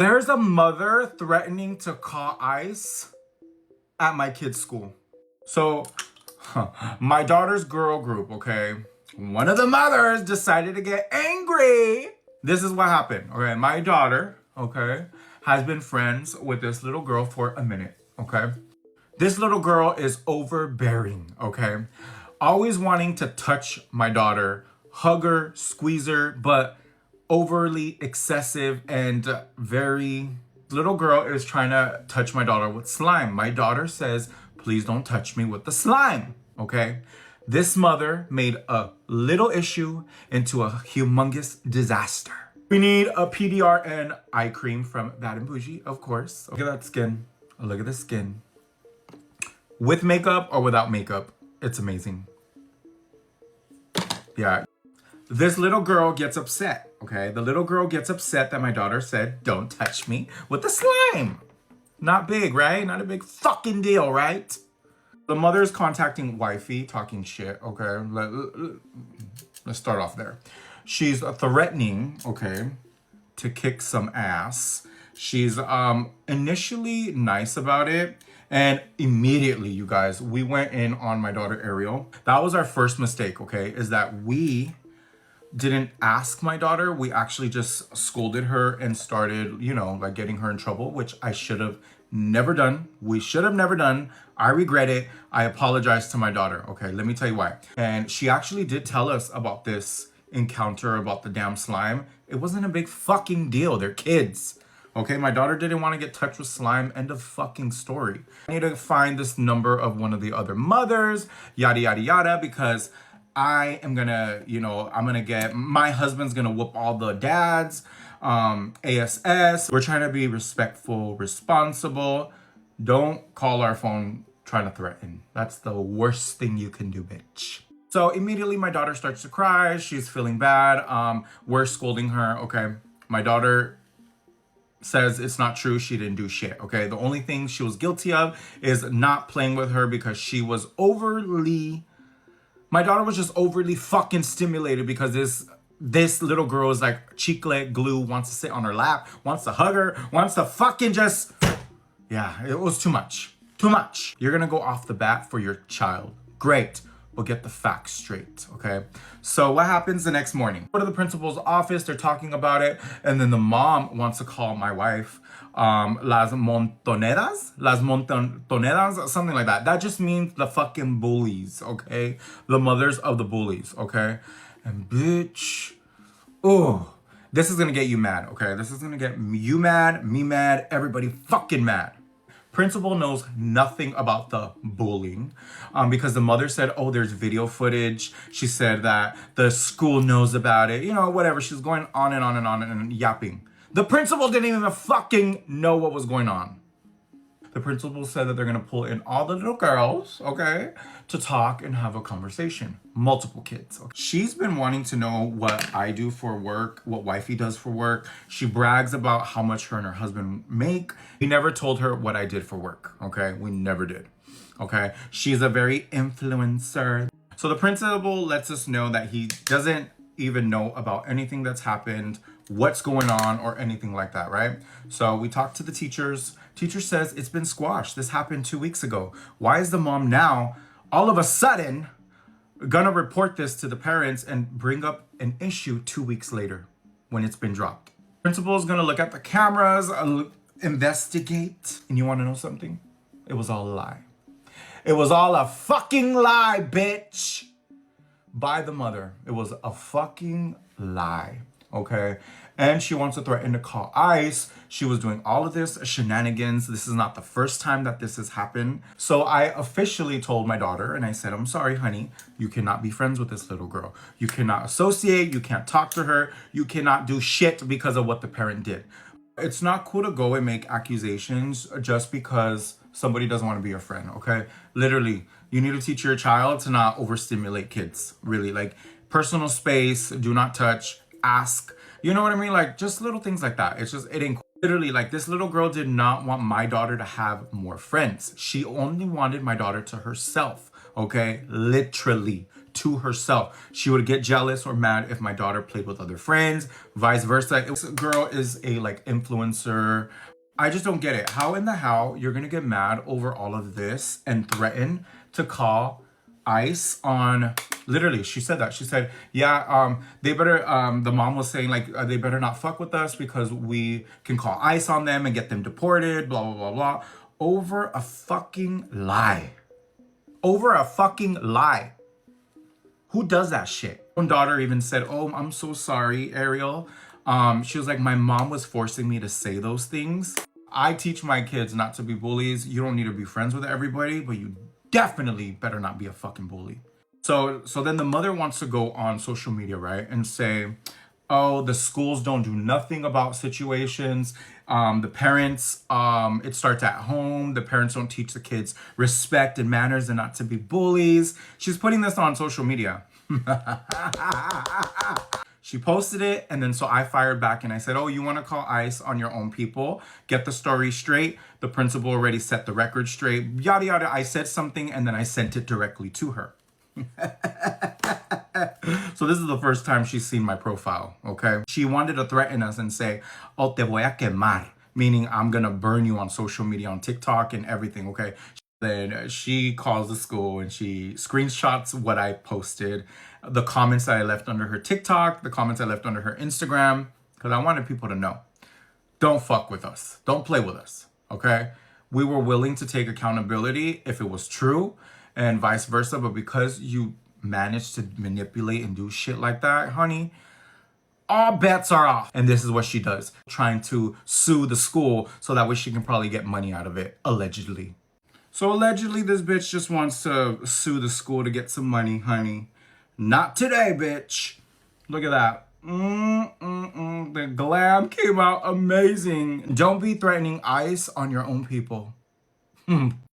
There's a mother threatening to call ICE at my kid's school. So, my daughter's girl group, okay? One of the mothers decided to get angry. This is what happened, okay? My daughter, okay, has been friends with this little girl for a minute, okay? This little girl is overbearing, okay? Always wanting to touch my daughter, hug her, squeeze her, but overly excessive and very... Little girl is trying to touch my daughter with slime. My daughter says, please don't touch me with the slime, okay? This mother made a little issue into a humongous disaster. We need a PDR and eye cream from Bad and Bougie, of course. Look at that skin. Look at the skin. With makeup or without makeup, it's amazing. Yeah. This little girl gets upset, okay? The little girl gets upset that my daughter said, don't touch me with the slime. Not big, right? Not a big fucking deal, right? The mother is contacting wifey, talking shit, okay? Let's start off there. She's threatening, okay, to kick some ass. She's initially nice about it. And immediately, you guys, we went in on my daughter Ariel. That was our first mistake, okay? Is that we didn't ask my daughter. We actually just scolded her and started, you know, like getting her in trouble, which I should have never done. We should have never done. I regret it. I apologize to my daughter. Okay, let me tell you why. And she actually did tell us about this encounter about the damn slime. It wasn't a big fucking deal. They're kids. Okay, my daughter didn't want to get touched with slime. End of fucking story. I need to find this number of one of the other mothers, yada, yada, yada, because I am gonna, you know, my husband's gonna whoop all the dads, ASS. We're trying to be respectful, responsible. Don't call our phone trying to threaten. That's the worst thing you can do, bitch. So immediately my daughter starts to cry. She's feeling bad. We're scolding her, okay? My daughter says it's not true. She didn't do shit, okay? The only thing she was guilty of is not playing with her because she was my daughter was just overly fucking stimulated because this little girl is like chicle glue, wants to sit on her lap, wants to hug her, wants to fucking just... Yeah, it was too much. Too much. You're gonna go off the bat for your child. Great. But get the facts straight, okay? So what happens the next morning? Go to the principal's office, they're talking about it, and then the mom wants to call my wife, Las Montoneras, something like that. That just means the fucking bullies, okay? The mothers of the bullies, okay? And bitch, oh, this is gonna get you mad, okay? This is gonna get you mad, me mad, everybody fucking mad. Principal knows nothing about the bullying because the mother said, oh, there's video footage. She said that the school knows about it. You know, whatever. She's going on and on and on and yapping. The principal didn't even fucking know what was going on. The principal said that they're going to pull in all the little girls, okay, to talk and have a conversation. Multiple kids. Okay? She's been wanting to know what I do for work, what wifey does for work. She brags about how much her and her husband make. We never told her what I did for work, okay? We never did, okay? She's a very influencer. So the principal lets us know that he doesn't even know about anything that's happened, what's going on, or anything like that, right? So we talked to the teachers. Teacher says it's been squashed. This happened 2 weeks ago. Why is the mom now, all of a sudden, gonna report this to the parents and bring up an issue 2 weeks later when it's been dropped? Principal is gonna look at the cameras, investigate. And you wanna know something? It was all a lie. It was all a fucking lie, bitch. By the mother. It was a fucking lie, okay? And she wants to threaten to call ICE. She was doing all of this shenanigans. This is not the first time that this has happened. So I officially told my daughter, and I said, I'm sorry, honey, you cannot be friends with this little girl. You cannot associate, you can't talk to her, you cannot do shit because of what the parent did. It's not cool to go and make accusations just because somebody doesn't want to be your friend, okay? Literally, you need to teach your child to not overstimulate kids, really. Like, personal space, do not touch, ask. You know what I mean? Like, just little things like that. It's just, it ain't literally, like, this little girl did not want my daughter to have more friends. She only wanted my daughter to herself, okay? Literally, to herself. She would get jealous or mad if my daughter played with other friends, vice versa. This girl is a like influencer. I just don't get it. How in the hell you're gonna get mad over all of this and threaten to call ICE on, literally she said that. She said, yeah, they better, the mom was saying like, they better not fuck with us because we can call ICE on them and get them deported, blah, blah, blah, blah. Over a fucking lie. Over a fucking lie. Who does that shit? My daughter even said, oh, I'm so sorry, Ariel. She was like, my mom was forcing me to say those things. I teach my kids not to be bullies. You don't need to be friends with everybody, but you definitely better not be a fucking bully. So then the mother wants to go on social media, right? And say, oh, the schools don't do nothing about situations. The parents, it starts at home. The parents don't teach the kids respect and manners and not to be bullies. She's putting this on social media. She posted it, and then so I fired back and I said, oh, you want to call ICE on your own people? Get the story straight. The principal already set the record straight. Yada, yada. I said something, and then I sent it directly to her. So this is the first time she's seen my profile, okay? She wanted to threaten us and say, oh, te voy a quemar, meaning I'm gonna burn you on social media, on TikTok and everything, okay? Then she calls the school and she screenshots what I posted, the comments that I left under her TikTok, the comments I left under her Instagram, because I wanted people to know. Don't fuck with us. Don't play with us, okay? We were willing to take accountability if it was true and vice versa, but because you managed to manipulate and do shit like that, honey, all bets are off. And this is what she does, trying to sue the school so that way she can probably get money out of it, allegedly. So allegedly this bitch just wants to sue the school to get some money, honey. Not today, bitch. Look at that. The glam came out amazing. Don't be threatening ICE on your own people.